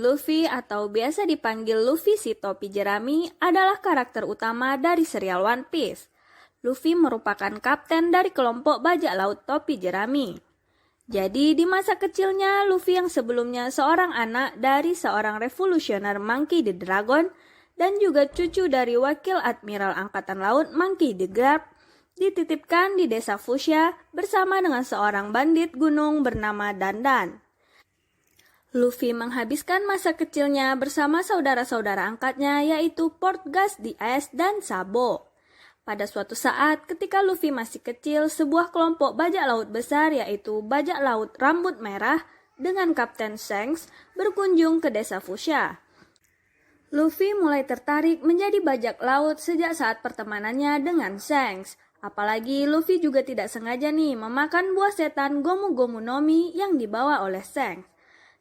Luffy atau biasa dipanggil Luffy si topi jerami adalah karakter utama dari serial One Piece. Luffy merupakan kapten dari kelompok bajak laut topi jerami. Jadi di masa kecilnya Luffy yang sebelumnya seorang anak dari seorang revolusioner Monkey D. Dragon dan juga cucu dari wakil Admiral Angkatan Laut Monkey D. Garp dititipkan di desa Fuchsia bersama dengan seorang bandit gunung bernama Dandan. Luffy menghabiskan masa kecilnya bersama saudara-saudara angkatnya yaitu Portgas di Ice dan Sabo. Pada suatu saat ketika Luffy masih kecil, sebuah kelompok bajak laut besar yaitu bajak laut rambut merah dengan Kapten Shanks berkunjung ke desa Fuchsia. Luffy mulai tertarik menjadi bajak laut sejak saat pertemanannya dengan Shanks. Apalagi Luffy juga tidak sengaja memakan buah setan Gomu Gomu no Mi yang dibawa oleh Shanks.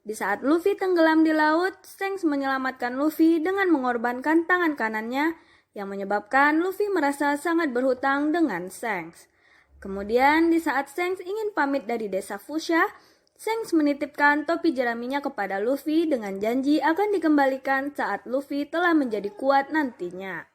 Di saat Luffy tenggelam di laut, Shanks menyelamatkan Luffy dengan mengorbankan tangan kanannya yang menyebabkan Luffy merasa sangat berhutang dengan Shanks. Kemudian di saat Shanks ingin pamit dari desa Fuchsia, Shanks menitipkan topi jeraminya kepada Luffy dengan janji akan dikembalikan saat Luffy telah menjadi kuat nantinya.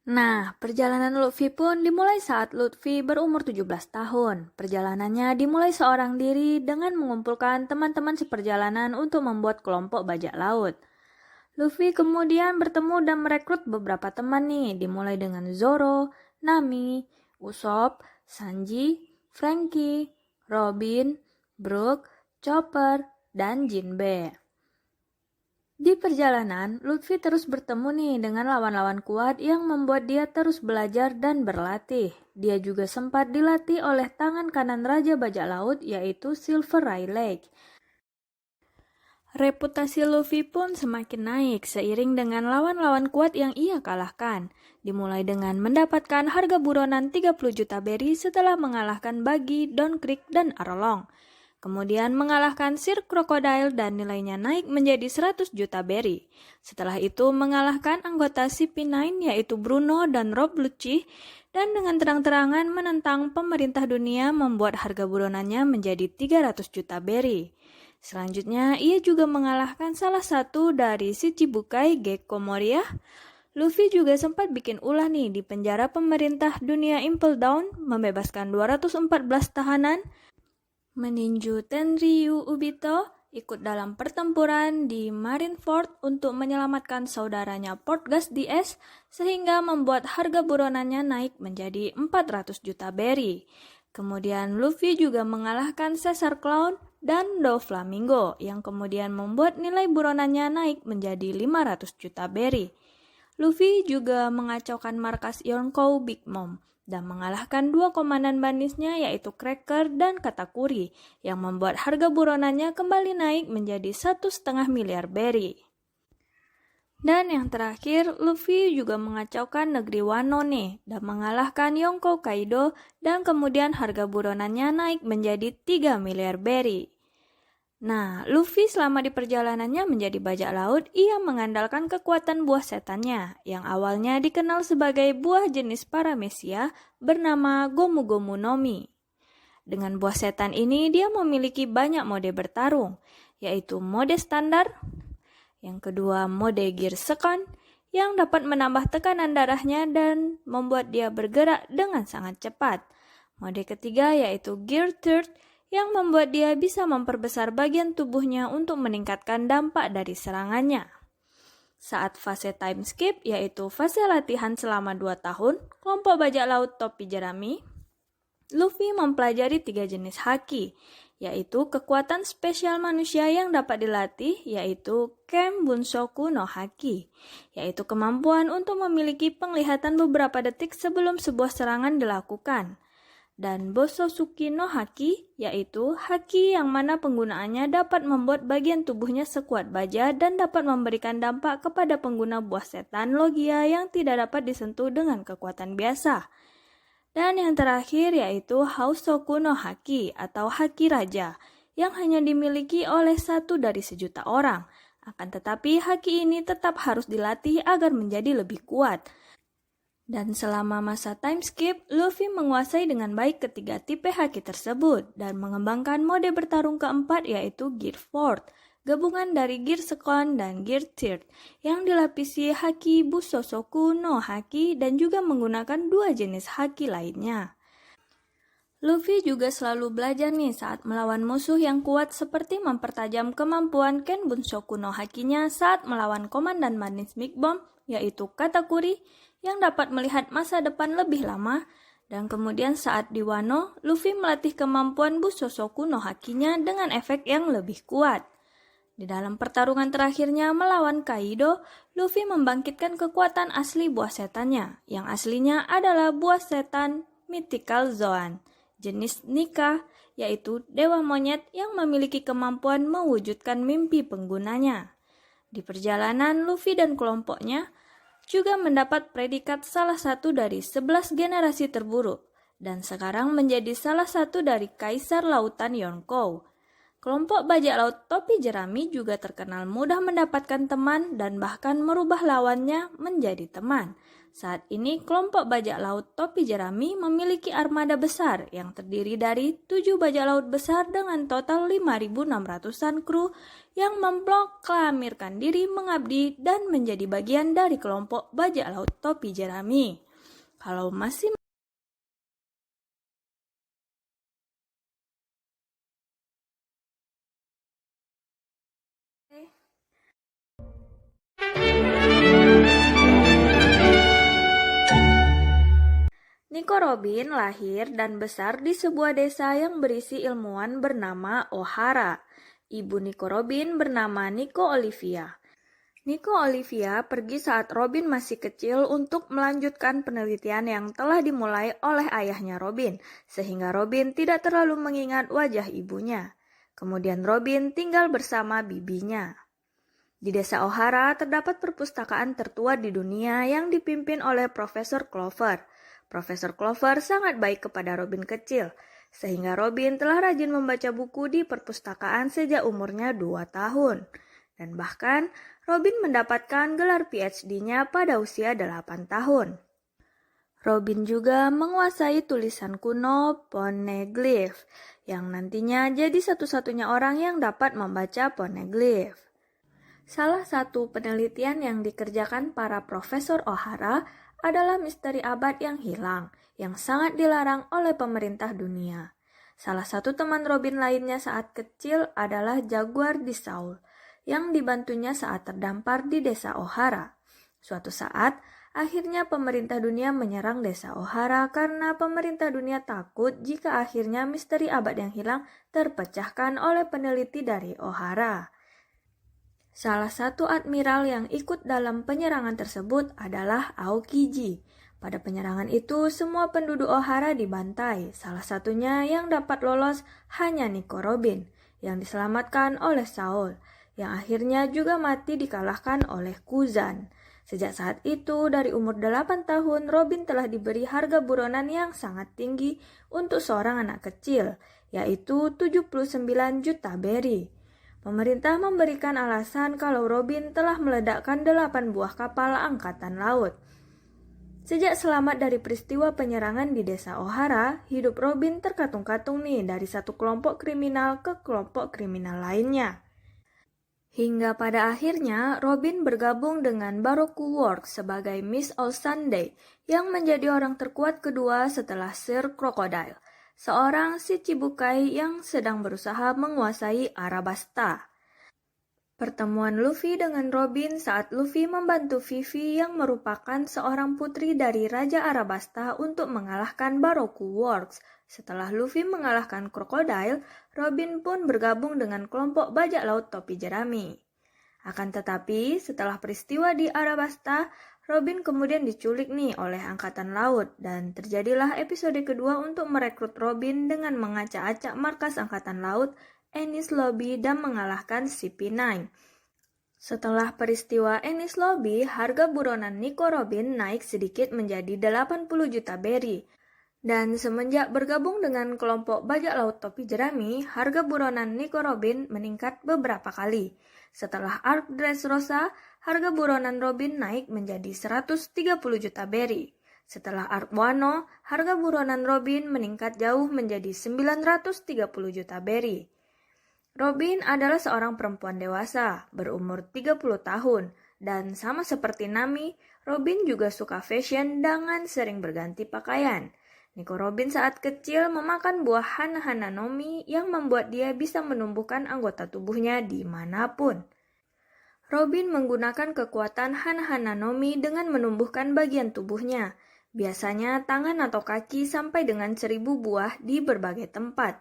Nah, perjalanan Luffy pun dimulai saat Luffy berumur 17 tahun. Perjalanannya dimulai seorang diri dengan mengumpulkan teman-teman seperjalanan untuk membuat kelompok bajak laut. Luffy kemudian bertemu dan merekrut beberapa teman dimulai dengan Zoro, Nami, Usopp, Sanji, Franky, Robin, Brook, Chopper, dan Jinbe. Di perjalanan, Luffy terus bertemu dengan lawan-lawan kuat yang membuat dia terus belajar dan berlatih. Dia juga sempat dilatih oleh tangan kanan Raja Bajak Laut yaitu Silver Rayleigh. Reputasi Luffy pun semakin naik seiring dengan lawan-lawan kuat yang ia kalahkan. Dimulai dengan mendapatkan harga buronan 30 juta berry setelah mengalahkan Buggy, Don Krieg, dan Arlong. Kemudian mengalahkan Sir Crocodile dan nilainya naik menjadi 100 juta berry. Setelah itu mengalahkan anggota CP9 yaitu Bruno dan Rob Lucci dan dengan terang-terangan menentang pemerintah dunia membuat harga buronannya menjadi 300 juta berry. Selanjutnya ia juga mengalahkan salah satu dari Shichibukai Gekko Moria. Luffy juga sempat bikin ulah di penjara pemerintah dunia Impel Down, membebaskan 214 tahanan, meninju Tenryu Ubito, ikut dalam pertempuran di Marineford untuk menyelamatkan saudaranya Portgas DS sehingga membuat harga buronannya naik menjadi 400 juta berry. Kemudian Luffy juga mengalahkan Caesar Clown dan Doflamingo yang kemudian membuat nilai buronannya naik menjadi 500 juta berry. Luffy juga mengacaukan markas Yonkou Big Mom dan mengalahkan dua komandan bandisnya yaitu Cracker dan Katakuri yang membuat harga buronannya kembali naik menjadi 1,5 miliar berry. Dan yang terakhir, Luffy juga mengacaukan negeri Wano dan mengalahkan Yonkou Kaido dan kemudian harga buronannya naik menjadi 3 miliar berry. Nah, Luffy selama di perjalanannya menjadi bajak laut, ia mengandalkan kekuatan buah setannya, yang awalnya dikenal sebagai buah jenis paramecia bernama Gomu Gomu no Mi. Dengan buah setan ini, dia memiliki banyak mode bertarung, yaitu mode standar, yang kedua mode gear second, yang dapat menambah tekanan darahnya dan membuat dia bergerak dengan sangat cepat. Mode ketiga yaitu gear third, yang membuat dia bisa memperbesar bagian tubuhnya untuk meningkatkan dampak dari serangannya. Saat fase time skip, yaitu fase latihan selama 2 tahun, kelompok bajak laut topi jerami, Luffy mempelajari 3 jenis haki, yaitu kekuatan spesial manusia yang dapat dilatih, yaitu Ken Bunsoku no Haki, yaitu kemampuan untuk memiliki penglihatan beberapa detik sebelum sebuah serangan dilakukan. Dan Bososuki no Haki, yaitu haki yang mana penggunaannya dapat membuat bagian tubuhnya sekuat baja dan dapat memberikan dampak kepada pengguna buah setan Logia yang tidak dapat disentuh dengan kekuatan biasa. Dan yang terakhir yaitu Hausoku no Haki atau Haki Raja, yang hanya dimiliki oleh 1 dari 1.000.000 orang. Akan tetapi haki ini tetap harus dilatih agar menjadi lebih kuat. Dan selama masa time skip, Luffy menguasai dengan baik ketiga tipe haki tersebut dan mengembangkan mode bertarung keempat yaitu Gear Fourth gabungan dari Gear Second dan Gear Third, yang dilapisi Haki Busosoku no Haki dan juga menggunakan 2 jenis Haki lainnya. Luffy juga selalu belajar nih saat melawan musuh yang kuat seperti mempertajam kemampuan Ken Bunsoku no Hakinya saat melawan Komandan Marineford Big Mom, yaitu Katakuri, yang dapat melihat masa depan lebih lama. Dan kemudian saat di Wano, Luffy melatih kemampuan Busosoku no Hakinya dengan efek yang lebih kuat. Di dalam pertarungan terakhirnya melawan Kaido, Luffy membangkitkan kekuatan asli buah setannya, yang aslinya adalah buah setan Mythical Zoan, jenis Nika, yaitu dewa monyet yang memiliki kemampuan mewujudkan mimpi penggunanya. Di perjalanan, Luffy dan kelompoknya juga mendapat predikat salah satu dari 11 generasi terburuk, dan sekarang menjadi salah satu dari Kaisar Lautan Yonkou. Kelompok bajak laut topi jerami juga terkenal mudah mendapatkan teman dan bahkan merubah lawannya menjadi teman. Saat ini kelompok bajak laut topi jerami memiliki armada besar yang terdiri dari 7 bajak laut besar dengan total 5.600-an kru yang memproklamirkan diri mengabdi dan menjadi bagian dari kelompok bajak laut topi jerami. Kalau masih Nico Robin lahir dan besar di sebuah desa yang berisi ilmuwan bernama Ohara. Ibu Nico Robin bernama Nico Olivia. Nico Olivia pergi saat Robin masih kecil untuk melanjutkan penelitian yang telah dimulai oleh ayahnya Robin, sehingga Robin tidak terlalu mengingat wajah ibunya. Kemudian Robin tinggal bersama bibinya. Di desa Ohara terdapat perpustakaan tertua di dunia yang dipimpin oleh Profesor Clover. Profesor Clover sangat baik kepada Robin kecil, sehingga Robin telah rajin membaca buku di perpustakaan sejak umurnya 2 tahun. Dan bahkan, Robin mendapatkan gelar PhD-nya pada usia 8 tahun. Robin juga menguasai tulisan kuno poneglyph, yang nantinya jadi satu-satunya orang yang dapat membaca poneglyph. Salah satu penelitian yang dikerjakan para Profesor Ohara adalah misteri abad yang hilang, yang sangat dilarang oleh pemerintah dunia. Salah satu teman Robin lainnya saat kecil adalah Jaguar di Saul, yang dibantunya saat terdampar di desa Ohara. Suatu saat, akhirnya pemerintah dunia menyerang desa Ohara karena pemerintah dunia takut jika akhirnya misteri abad yang hilang terpecahkan oleh peneliti dari Ohara. Salah satu admiral yang ikut dalam penyerangan tersebut adalah Aokiji. Pada penyerangan itu, semua penduduk Ohara dibantai. Salah satunya yang dapat lolos hanya Nico Robin, yang diselamatkan oleh Saul, yang akhirnya juga mati dikalahkan oleh Kuzan. Sejak saat itu, dari umur 8 tahun, Robin telah diberi harga buronan yang sangat tinggi untuk seorang anak kecil, yaitu 79 juta beri. Pemerintah memberikan alasan kalau Robin telah meledakkan 8 buah kapal angkatan laut. Sejak selamat dari peristiwa penyerangan di desa Ohara, hidup Robin terkatung-katung nih dari satu kelompok kriminal ke kelompok kriminal lainnya. Hingga pada akhirnya Robin bergabung dengan Baroku Works sebagai Miss All Sunday yang menjadi orang terkuat kedua setelah Sir Crocodile, seorang Shichibukai yang sedang berusaha menguasai Arabasta. Pertemuan Luffy dengan Robin saat Luffy membantu Vivi yang merupakan seorang putri dari Raja Arabasta untuk mengalahkan Baroku Works. Setelah Luffy mengalahkan Crocodile, Robin pun bergabung dengan kelompok bajak laut topi jerami. Akan tetapi, setelah peristiwa di Arabasta, Robin kemudian diculik nih oleh Angkatan Laut dan terjadilah episode kedua untuk merekrut Robin dengan mengacak-acak markas Angkatan Laut, Enies Lobby dan mengalahkan CP9. Setelah peristiwa Enies Lobby, harga buronan Nico Robin naik sedikit menjadi 80 juta beri. Dan semenjak bergabung dengan kelompok bajak laut topi jerami, harga buronan Nico Robin meningkat beberapa kali. Setelah Arc Dressrosa, harga buronan Robin naik menjadi 130 juta beri. Setelah Arc Wano, harga buronan Robin meningkat jauh menjadi 930 juta beri. Robin adalah seorang perempuan dewasa, berumur 30 tahun, dan sama seperti Nami, Robin juga suka fashion dengan sering berganti pakaian. Nico Robin saat kecil memakan buah Hana-Hana Nomi yang membuat dia bisa menumbuhkan anggota tubuhnya dimanapun. Robin menggunakan kekuatan Hana-Hana Nomi dengan menumbuhkan bagian tubuhnya, biasanya tangan atau kaki sampai dengan 1000 buah di berbagai tempat.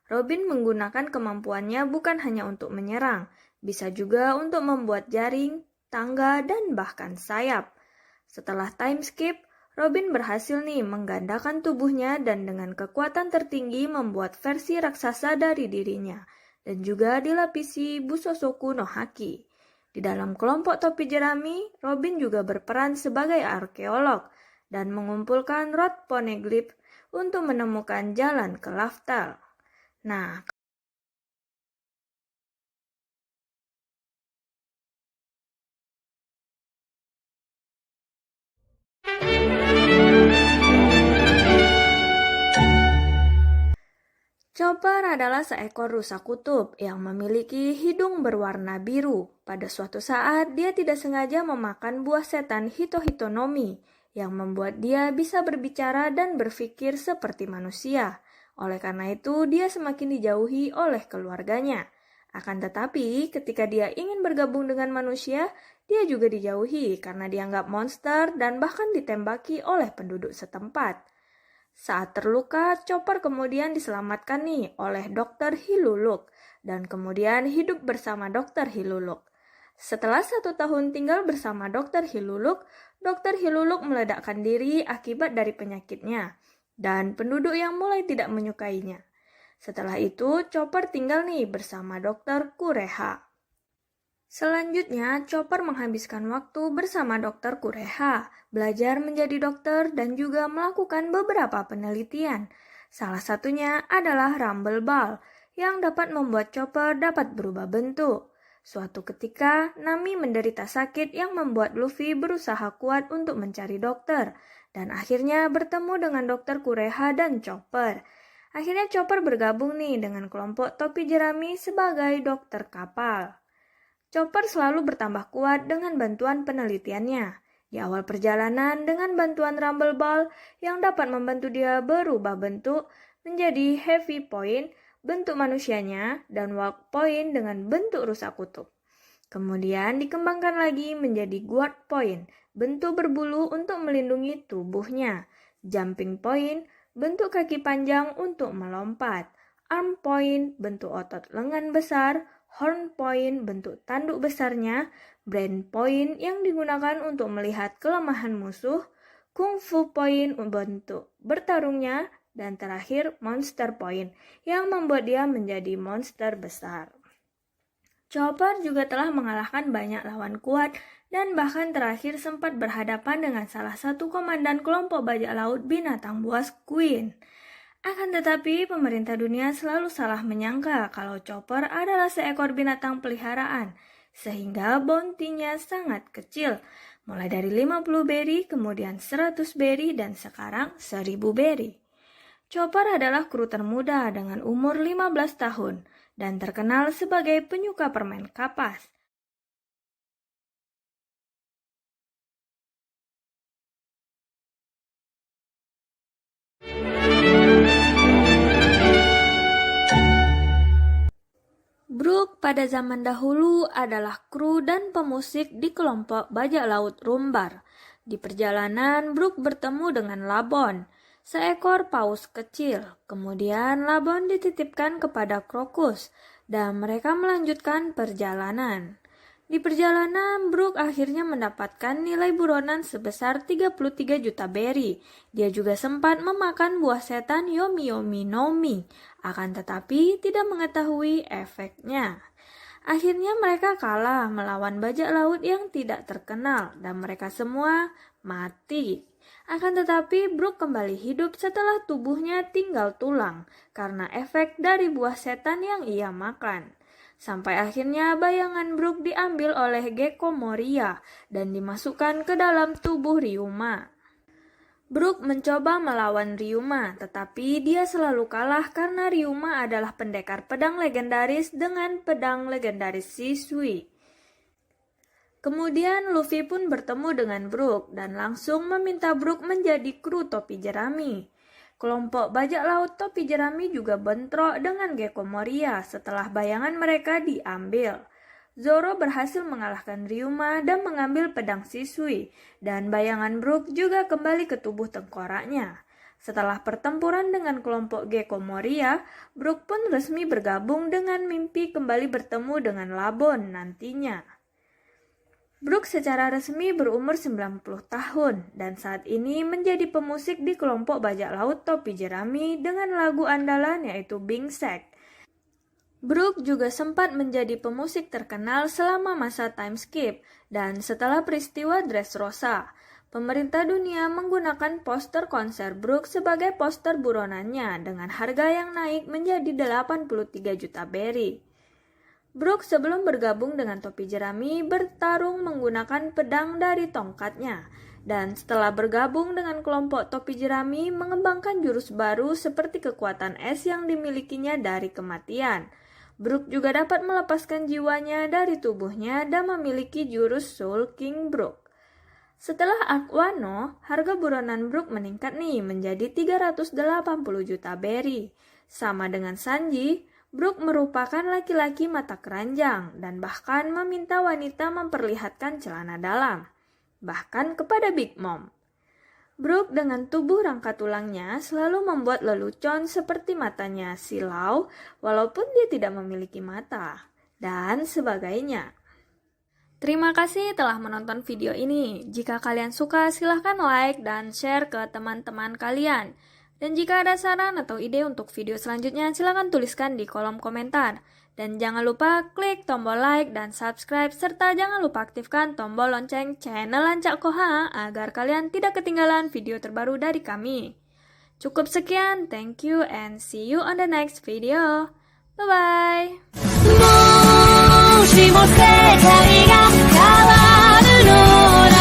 Robin menggunakan kemampuannya bukan hanya untuk menyerang, bisa juga untuk membuat jaring, tangga, dan bahkan sayap. Setelah time skip, Robin berhasil menggandakan tubuhnya dan dengan kekuatan tertinggi membuat versi raksasa dari dirinya, dan juga dilapisi Busosoku no Haki. Di dalam kelompok topi jerami, Robin juga berperan sebagai arkeolog dan mengumpulkan Rod Poneglyph untuk menemukan jalan ke Laftal. Nah, Chopper adalah seekor rusa kutub yang memiliki hidung berwarna biru. Pada suatu saat, dia tidak sengaja memakan buah setan Hito-Hito Nomi yang membuat dia bisa berbicara dan berpikir seperti manusia. Oleh karena itu, dia semakin dijauhi oleh keluarganya. Akan tetapi, ketika dia ingin bergabung dengan manusia, dia juga dijauhi karena dianggap monster dan bahkan ditembaki oleh penduduk setempat. Saat terluka, Chopper kemudian diselamatkan oleh Dr. Hiluluk dan kemudian hidup bersama Dr. Hiluluk. Setelah 1 tahun tinggal bersama Dr. Hiluluk meledakkan diri akibat dari penyakitnya dan penduduk yang mulai tidak menyukainya. Setelah itu, Chopper tinggal bersama Dr. Kureha. Selanjutnya, Chopper menghabiskan waktu bersama Dr. Kureha, belajar menjadi dokter dan juga melakukan beberapa penelitian. Salah satunya adalah Rumble Ball, yang dapat membuat Chopper dapat berubah bentuk. Suatu ketika, Nami menderita sakit yang membuat Luffy berusaha kuat untuk mencari dokter, dan akhirnya bertemu dengan Dr. Kureha dan Chopper. Akhirnya Chopper bergabung dengan kelompok topi jerami sebagai dokter kapal. Chopper selalu bertambah kuat dengan bantuan penelitiannya. Di awal perjalanan dengan bantuan Rumble Ball yang dapat membantu dia berubah bentuk menjadi Heavy Point, bentuk manusianya, dan Walk Point dengan bentuk rusa kutub. Kemudian dikembangkan lagi menjadi Guard Point, bentuk berbulu untuk melindungi tubuhnya. Jumping Point, bentuk kaki panjang untuk melompat. Arm Point, bentuk otot lengan besar. Horn Point, bentuk tanduk besarnya. Brain Point yang digunakan untuk melihat kelemahan musuh. Kung Fu Point, bentuk bertarungnya. Dan terakhir Monster Point, yang membuat dia menjadi monster besar. Chopper juga telah mengalahkan banyak lawan kuat dan bahkan terakhir sempat berhadapan dengan salah satu komandan kelompok bajak laut binatang buas Queen. Akan tetapi, pemerintah dunia selalu salah menyangka kalau Chopper adalah seekor binatang peliharaan, sehingga bounty-nya sangat kecil, mulai dari 50 berry, kemudian 100 berry, dan sekarang 1000 berry. Chopper adalah kru termuda dengan umur 15 tahun, dan terkenal sebagai penyuka permen kapas. Brook pada zaman dahulu adalah kru dan pemusik di kelompok bajak laut Rumbar. Di perjalanan, Brook bertemu dengan Labon, seekor paus kecil. Kemudian Labon dititipkan kepada Krokus dan mereka melanjutkan perjalanan. Di perjalanan, Brook akhirnya mendapatkan nilai buronan sebesar 33 juta berry. Dia juga sempat memakan buah setan Yomi Yomi Nomi, akan tetapi tidak mengetahui efeknya. Akhirnya mereka kalah melawan bajak laut yang tidak terkenal dan mereka semua mati. Akan tetapi Brook kembali hidup setelah tubuhnya tinggal tulang karena efek dari buah setan yang ia makan. Sampai akhirnya bayangan Brook diambil oleh Gekko Moria dan dimasukkan ke dalam tubuh Ryuma. Brook mencoba melawan Ryuma, tetapi dia selalu kalah karena Ryuma adalah pendekar pedang legendaris dengan pedang legendaris Shisui. Kemudian Luffy pun bertemu dengan Brook dan langsung meminta Brook menjadi kru topi jerami. Kelompok bajak laut topi jerami juga bentrok dengan Gecko Moria setelah bayangan mereka diambil. Zoro berhasil mengalahkan Ryuma dan mengambil pedang Shisui, dan bayangan Brook juga kembali ke tubuh tengkoraknya. Setelah pertempuran dengan kelompok Gecko Moria, Brook pun resmi bergabung dengan mimpi kembali bertemu dengan Labon nantinya. Brook secara resmi berumur 90 tahun dan saat ini menjadi pemusik di kelompok bajak laut topi jerami dengan lagu andalan yaitu Bingsek. Brook juga sempat menjadi pemusik terkenal selama masa time skip dan setelah peristiwa Dressrosa. Pemerintah dunia menggunakan poster konser Brook sebagai poster buronannya dengan harga yang naik menjadi 83 juta berry. Brook sebelum bergabung dengan topi jerami bertarung menggunakan pedang dari tongkatnya, dan setelah bergabung dengan kelompok topi jerami mengembangkan jurus baru seperti kekuatan es yang dimilikinya dari kematian. Brook juga dapat melepaskan jiwanya dari tubuhnya dan memiliki jurus Soul King Brook. Setelah Arc Wano, harga buronan Brook meningkat menjadi 380 juta berry. Sama dengan Sanji, Brook merupakan laki-laki mata keranjang dan bahkan meminta wanita memperlihatkan celana dalam, bahkan kepada Big Mom. Brook dengan tubuh rangka tulangnya selalu membuat lelucon seperti matanya silau walaupun dia tidak memiliki mata, dan sebagainya. Terima kasih telah menonton video ini. Jika kalian suka silahkan like dan share ke teman-teman kalian. Dan jika ada saran atau ide untuk video selanjutnya, silakan tuliskan di kolom komentar. Dan jangan lupa klik tombol like dan subscribe, serta jangan lupa aktifkan tombol lonceng channel Lancak Koha agar kalian tidak ketinggalan video terbaru dari kami. Cukup sekian, thank you and see you on the next video. Bye-bye! もしも世界が変わるのなら